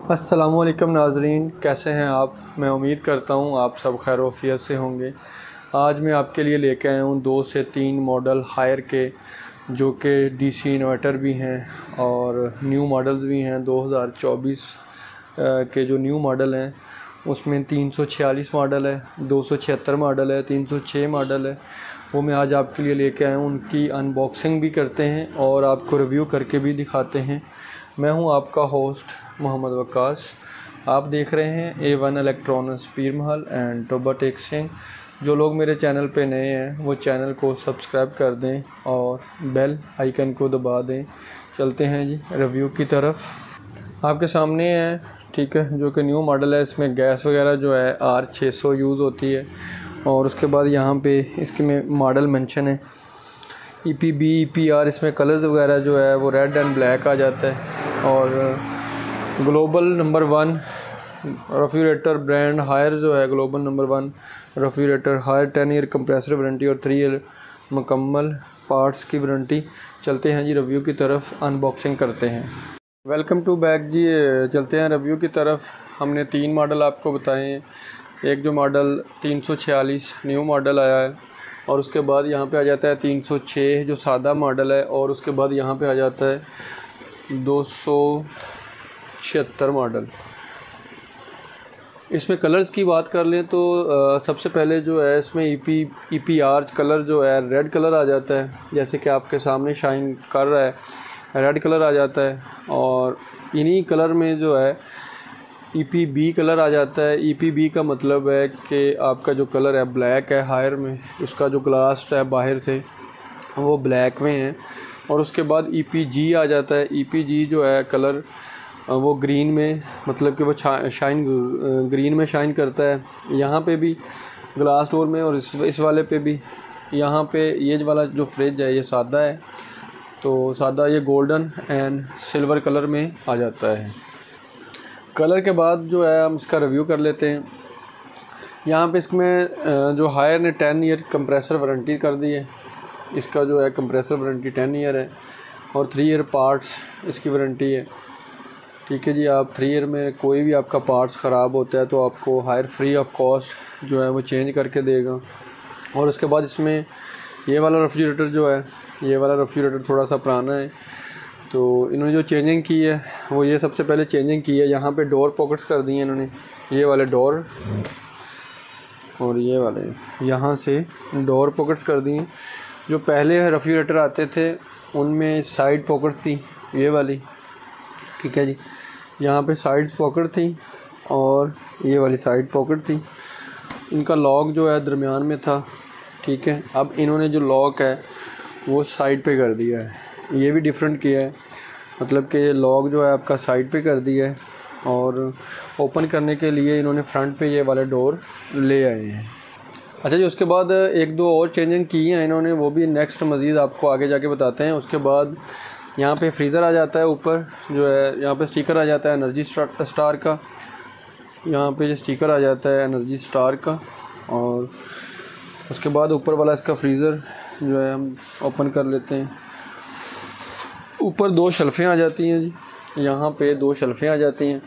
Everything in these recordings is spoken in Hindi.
अस्सलामुअलैकुम नाज़रीन, कैसे हैं आप। मैं उम्मीद करता हूं आप सब खैर वफ़ियत से होंगे। आज मैं आपके लिए लेके आया हूं 2 से 3 मॉडल हायर के, जो कि डीसी इन्वर्टर भी हैं और न्यू मॉडल्स भी हैं। 2024 के जो न्यू मॉडल हैं उसमें 346 मॉडल है, 276 मॉडल है, 306 मॉडल है। वो मैं आज आपके लिए लेके आया हूँ। उनकी अनबॉक्सिंग भी करते हैं और आपको रिव्यू करके भी दिखाते हैं। मैं हूं आपका होस्ट मोहम्मद वक्कास। आप देख रहे हैं A1 electronics Pir Mahal and टोबट exchange. जो लोग मेरे चैनल पे नए हैं वो चैनल को सब्सक्राइब कर दें और बेल आइकन को दबा दें। चलते हैं जी रिव्यू की तरफ। आपके सामने है, ठीक है, जो कि न्यू मॉडल है। इसमें गैस वगैरह जो है R600 यूज़ होती है। और उसके बाद यहाँ पे इसके में मॉडल मेंशन है EPB EPR। इसमें कलर्स वगैरह जो है वो रेड एंड ब्लैक आ जाता है। और global number 1 refrigerator brand Haier जो है, global number 1 refrigerator Haier 10 year compressor warranty और 3 ईयर मुकम्मल पार्ट्स की वारंटी। चलते हैं जी रिव्यू की तरफ, अनबॉक्सिंग करते हैं। वेलकम टू बैक जी। चलते हैं रिव्यू की तरफ। हमने 3 मॉडल आपको बताए हैं। एक जो मॉडल 346 न्यू मॉडल आया है, और उसके बाद यहाँ पे आ जाता है 306 जो सादा मॉडल है, और उसके बाद यहाँ पे आ जाता है 276 मॉडल। इसमें कलर्स की बात कर लें तो सबसे पहले जो है इसमें EPR कलर जो है रेड कलर आ जाता है, जैसे कि आपके सामने शाइन कर रहा है, रेड कलर आ जाता है। और इन्हीं कलर में जो है EPB कलर आ जाता है। EPB का मतलब है कि आपका जो कलर है ब्लैक है हायर में, उसका जो ग्लास है बाहर से वो ब्लैक में है। और उसके बाद EPG आ जाता है। EPG जो है कलर वो ग्रीन में, मतलब कि वो शाइन ग्रीन में शाइन करता है। यहाँ पे भी ग्लास डोर में, और इस वाले पे भी। यहाँ पे ये वाला जो फ्रिज है ये सादा है, तो सादा ये गोल्डन एंड सिल्वर कलर में आ जाता है। कलर के बाद जो है हम इसका रिव्यू कर लेते हैं। यहाँ पे इसमें जो हायर ने 10 ईयर कंप्रेसर वारंटी कर दी है। इसका जो है कंप्रेसर वारंटी 10 ईयर है और 3 ईयर पार्ट्स इसकी वारंटी है। ठीक है जी। आप 3 ईयर में कोई भी आपका पार्ट्स ख़राब होता है तो आपको हायर फ्री ऑफ कॉस्ट जो है वो चेंज करके देगा। और उसके बाद इसमें ये वाला रेफ्रिजरेटर जो है, ये वाला रेफ्रिजरेटर थोड़ा सा पुराना है, तो इन्होंने जो चेंजिंग की है वो ये सबसे पहले चेंजिंग की है। यहाँ पे डोर पॉकेट्स कर दिए इन्होंने, ये वाले डोर, और ये वाले यहाँ से डोर पॉकेट्स कर दिए। जो पहले रेफ्रिजरेटर आते थे उनमें साइड पॉकेट थी, ये वाली, ठीक है जी। यहाँ पे साइड पॉकेट थी और ये वाली साइड पॉकेट थी। इनका लॉक जो है दरमियान में था, ठीक है। अब इन्होंने जो लॉक है वो साइड पे कर दिया है, ये भी डिफरेंट किया है। मतलब कि लॉक जो है आपका साइड पे कर दिया है, और ओपन करने के लिए इन्होंने फ्रंट पे ये वाले डोर ले आए हैं। अच्छा जी, उसके बाद 1-2 और चेंजिंग की हैं इन्होंने, वो भी नेक्स्ट मज़ीद आपको आगे जाके बताते हैं। उसके बाद यहाँ पे फ्रीज़र आ जाता है, ऊपर जो है यहाँ पे स्टिकर आ जाता है एनर्जी स्टार का। यहाँ पे जो स्टिकर आ जाता है एनर्जी स्टार का। और उसके बाद ऊपर वाला इसका फ्रीज़र जो है हम ओपन कर लेते हैं। ऊपर 2 शेल्फ़ें आ जाती हैं जी, यहाँ पे 2 शेल्फ़ें आ जाती हैं।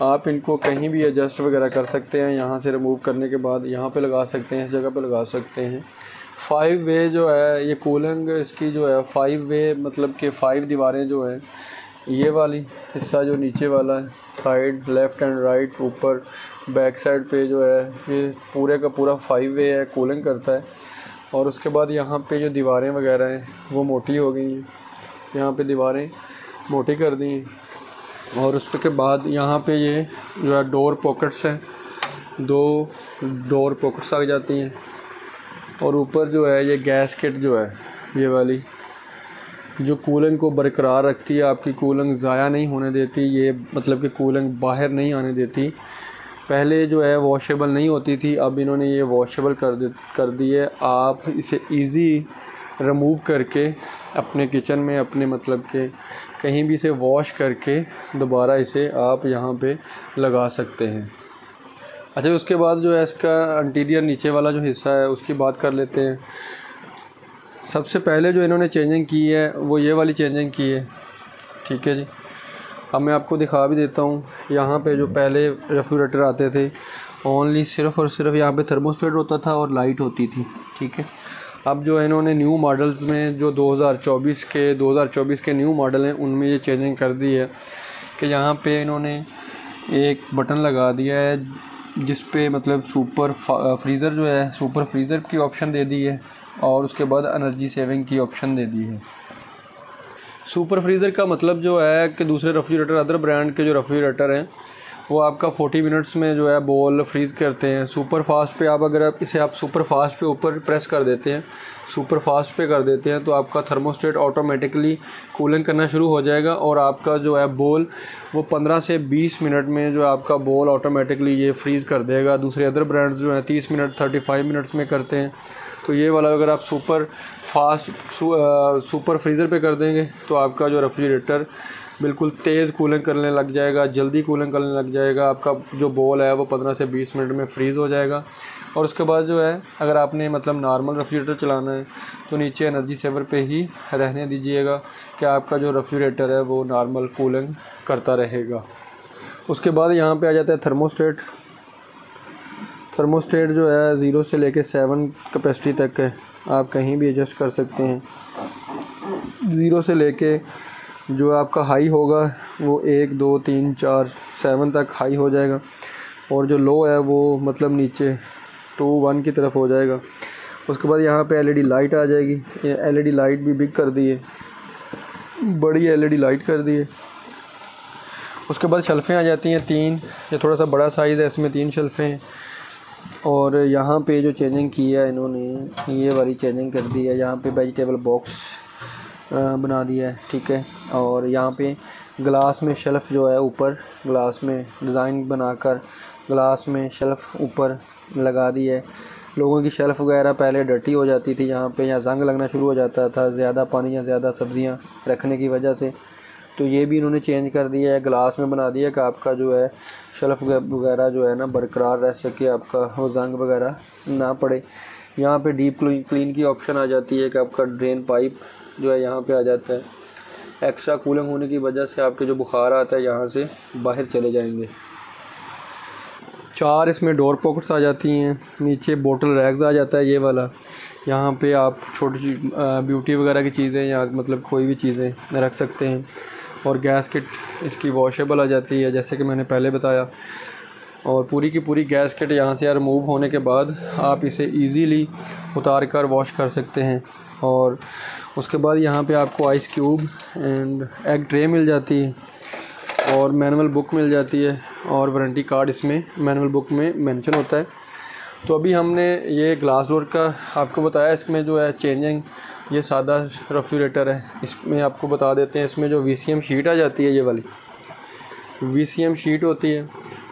आप इनको कहीं भी एडजस्ट वगैरह कर सकते हैं। यहाँ से रिमूव करने के बाद यहाँ पे लगा सकते हैं, इस जगह पे लगा सकते हैं। 5 वे जो है ये कूलिंग इसकी जो है 5 वे, मतलब कि 5 दीवारें जो है, ये वाली हिस्सा जो नीचे वाला है, साइड लेफ़्ट एंड राइट, ऊपर बैक साइड पे जो है ये पूरे का पूरा 5 वे है, कूलिंग करता है। और उसके बाद यहाँ पे जो दीवारें वगैरह हैं वो मोटी हो गई हैं, यहाँ पे दीवारें मोटी कर दी हैं। और उसके बाद यहाँ पे ये जो है डोर पॉकेट्स हैं, 2 डोर पॉकेट्स आ जाती हैं। और ऊपर जो है ये गैस किट जो है, ये वाली जो कूलिंग को बरकरार रखती है, आपकी कूलिंग ज़ाया नहीं होने देती। ये मतलब कि कूलिंग बाहर नहीं आने देती। पहले जो है वॉशेबल नहीं होती थी, अब इन्होंने ये वॉशेबल कर दी है। आप इसे इजी रिमूव करके अपने किचन में, अपने मतलब के कहीं भी इसे वॉश करके दोबारा इसे आप यहाँ पे लगा सकते हैं। अच्छा, उसके बाद जो है इसका इंटीरियर नीचे वाला जो हिस्सा है उसकी बात कर लेते हैं। सबसे पहले जो इन्होंने चेंजिंग की है वो ये वाली चेंजिंग की है, ठीक है जी। अब मैं आपको दिखा भी देता हूँ। यहाँ पे जो पहले रेफ्रिजरेटर आते थे ओनली सिर्फ़ और सिर्फ यहाँ पे थर्मोस्टेट होता था और लाइट होती थी, ठीक है। अब जो है इन्होंने न्यू मॉडल्स में जो 2024 के न्यू मॉडल हैं उनमें ये चेंजिंग कर दी है कि यहाँ पे इन्होंने एक बटन लगा दिया है जिस पे मतलब सुपर फ्रीज़र की ऑप्शन दे दी है और उसके बाद एनर्जी सेविंग की ऑप्शन दे दी है। सुपर फ्रीज़र का मतलब जो है कि दूसरे रेफ्रिजरेटर, अदर ब्रांड के जो रेफ्रिजरेटर हैं वो आपका 40 मिनट्स में जो है बॉल फ्रीज़ करते हैं। सुपर फास्ट पे अगर आप इसे सुपर फास्ट पे ऊपर प्रेस कर देते हैं, सुपर फास्ट पे कर देते हैं तो आपका थर्मोस्टेट ऑटोमेटिकली कूलिंग करना शुरू हो जाएगा और आपका जो है बॉल वो 15 से 20 मिनट में जो है आपका बॉल ऑटोमेटिकली ये फ्रीज़ कर देगा। दूसरे अदर ब्रांड्स जो हैं 30 मिनट 35 मिनट्स में करते हैं। तो ये वाला अगर आप सुपर फ्रीज़र पे कर देंगे तो आपका जो रेफ्रिजरेटर बिल्कुल तेज़ कूलिंग करने लग जाएगा, जल्दी कूलिंग करने लग जाएगा। आपका जो बॉल है वो 15 से 20 मिनट में फ्रीज़ हो जाएगा। और उसके बाद जो है अगर आपने मतलब नॉर्मल रेफ्रिजरेटर चलाना है तो नीचे एनर्जी सेवर पे ही रहने दीजिएगा कि आपका जो रेफ्रिजरेटर है वो नॉर्मल कूलिंग करता रहेगा। उसके बाद यहाँ पे आ जाता है थर्मोस्टेट जो है 0 से लेके 7 कैपेसिटी तक है, आप कहीं भी एडजस्ट कर सकते हैं। 0 से लेके जो आपका हाई होगा वो 1 2 3 4 7 तक हाई हो जाएगा और जो लो है वो मतलब नीचे 2 1 की तरफ हो जाएगा। उसके बाद यहाँ पे एलईडी लाइट आ जाएगी। ये एलईडी लाइट भी बिग कर दी है, बड़ी एलईडी लाइट कर दी है। उसके बाद शेल्फ़ें आ जाती हैं 3, ये थोड़ा सा बड़ा साइज़ है, इसमें 3 शेल्फ़ें हैं। और यहाँ पे जो चेंजिंग की है इन्होंने ये वाली चेंजिंग कर दी है, यहाँ पे वेजिटेबल बॉक्स बना दिया है, ठीक है। और यहाँ पे ग्लास में शेल्फ़ जो है ऊपर ग्लास में डिज़ाइन बनाकर ग्लास में शेल्फ़ ऊपर लगा दी है। लोगों की शेल्फ़ वगैरह पहले डर्टी हो जाती थी, यहाँ पे जंग लगना शुरू हो जाता था ज़्यादा पानी या ज़्यादा सब्ज़ियाँ रखने की वजह से। तो ये भी इन्होंने चेंज कर दिया है, ग्लास में बना दिया कि आपका जो है शेल्फ़ वगैरह जो है ना बरकरार रह सके, आपका वो जंग वगैरह ना पड़े। यहाँ पे डीप क्लीन की ऑप्शन आ जाती है कि आपका ड्रेन पाइप जो है यहाँ पे आ जाता है। एक्स्ट्रा कूलिंग होने की वजह से आपके जो बुखार आता है यहाँ से बाहर चले जाएंगे। 4 इसमें डोर पॉकेट्स आ जाती हैं, नीचे बोतल रैक्स आ जाता है ये वाला। यहाँ पे आप छोटी ब्यूटी वगैरह की चीज़ें या मतलब कोई भी चीज़ें रख सकते हैं। और गैस किट इसकी वॉशेबल आ जाती है जैसे कि मैंने पहले बताया। और पूरी की पूरी गैस किट यहाँ से रिमूव होने के बाद आप इसे इजीली उतार कर वॉश कर सकते हैं। और उसके बाद यहाँ पे आपको ice cube and egg tray मिल जाती है और मैनुअल बुक मिल जाती है और वारंटी कार्ड इसमें मैनुअल बुक में मेंशन होता है। तो अभी हमने ये ग्लास डोर का आपको बताया, इसमें जो है चेंजिंग ये सादा रेफ्रिजरेटर है। इसमें आपको बता देते हैं इसमें जो VCM शीट आ जाती है, ये वाली VCM शीट होती है।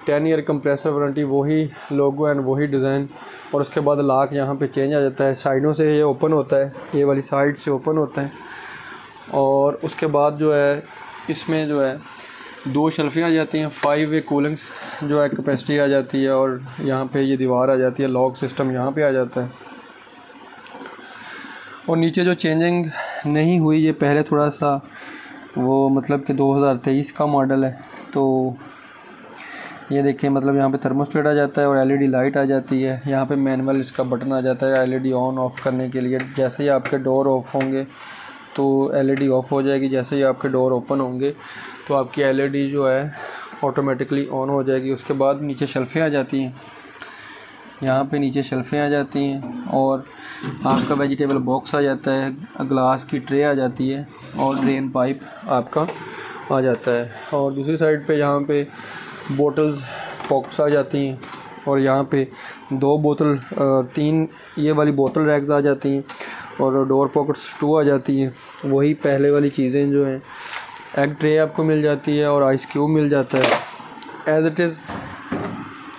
10 ईयर कंप्रेसर वारंटी, वही लोगो एंड वही डिज़ाइन। और उसके बाद लॉक यहाँ पे चेंज आ जाता है, साइडों से ये ओपन होता है, ये वाली साइड से ओपन होता है। और उसके बाद जो है इसमें जो है 2 शेल्फ़ें आ जाती हैं, 5 वे कूलिंग जो है कैपेसिटी आ जाती है। और यहाँ पे ये दीवार आ जाती है, लॉक सिस्टम यहाँ पे आ जाता है। और नीचे जो चेंजिंग नहीं हुई, ये पहले थोड़ा सा वो मतलब कि 2023 का मॉडल है। तो ये देखिए मतलब यहाँ पे थर्मोस्टेट आ जाता है और एलईडी लाइट आ जाती है। यहाँ पे मैनुअल इसका बटन आ जाता है एलईडी ऑन ऑफ़ करने के लिए। जैसे ही आपके डोर ऑफ होंगे तो एलईडी ऑफ़ हो जाएगी, जैसे ही आपके डोर ओपन होंगे तो आपकी एलईडी जो है ऑटोमेटिकली ऑन हो जाएगी। उसके बाद नीचे शेल्फ़ें आ जाती हैं, यहाँ पे नीचे शेल्फ़ें आ जाती हैं और आपका वेजिटेबल बॉक्स आ जाता है, ग्लास की ट्रे आ जाती है और ड्रेन पाइप आपका आ जाता है। और दूसरी साइड पे यहाँ पे बोतल्स पॉकेट्स आ जाती हैं और यहाँ पे 3 ये वाली बोतल रैक्स आ जाती हैं और डोर पॉकेट्स 2 आ जाती हैं। वही पहले वाली चीज़ें जो हैं, एग ट्रे आपको मिल जाती है और आइस क्यूब मिल जाता है एज़ इट इज़।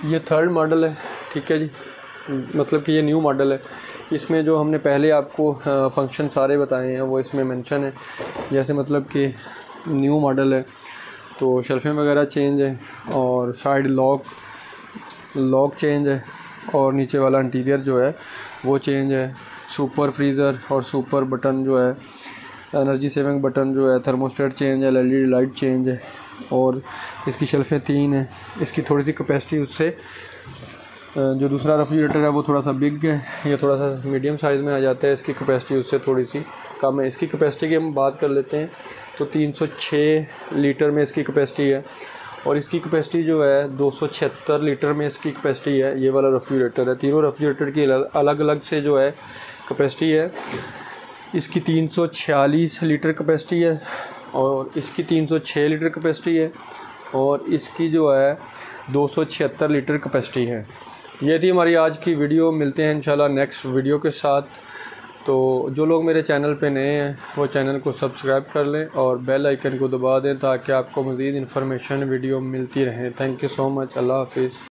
ये 3rd मॉडल है, ठीक है जी, मतलब कि ये न्यू मॉडल है। इसमें जो हमने पहले आपको फंक्शन सारे बताए हैं वो इसमें मेंशन है। जैसे मतलब कि न्यू मॉडल है तो शेल्फ़ें वगैरह चेंज है और साइड लॉक चेंज है और नीचे वाला इंटीरियर जो है वो चेंज है। सुपर फ्रीज़र और सुपर बटन जो है, एनर्जी सेविंग बटन जो है, थर्मोस्टेट चेंज है, एलईडी लाइट चेंज है। और इसकी शेल्फ़ें 3 हैं। इसकी थोड़ी सी कैपेसिटी उससे जो दूसरा रेफ्रिजरेटर है वो थोड़ा सा बिग है, ये थोड़ा सा मीडियम साइज़ में आ जाता है, इसकी कैपेसिटी उससे थोड़ी सी कम है। इसकी कैपेसिटी की हम बात कर लेते हैं तो 306 लीटर में इसकी कैपेसिटी है, और इसकी कैपेसिटी जो है 276 लीटर में इसकी कैपेसिटी है। ये वाला रेफ्रिजरेटर है, तीनों रेफ्रिजरेटर की अलग अलग से जो है कैपेसिटी है। इसकी 346 लीटर कैपेसिटी है, और इसकी 306 लीटर कैपेसिटी है, और इसकी जो है 276 लीटर कैपेसिटी है। ये थी हमारी आज की वीडियो। मिलते हैं इंशाल्लाह नेक्स्ट वीडियो के साथ। तो जो लोग मेरे चैनल पे नए हैं वो चैनल को सब्सक्राइब कर लें और बेल आइकन को दबा दें ताकि आपको मज़ीद इन्फॉर्मेशन वीडियो मिलती रहे। Thank you so much. अल्लाह हाफिज़।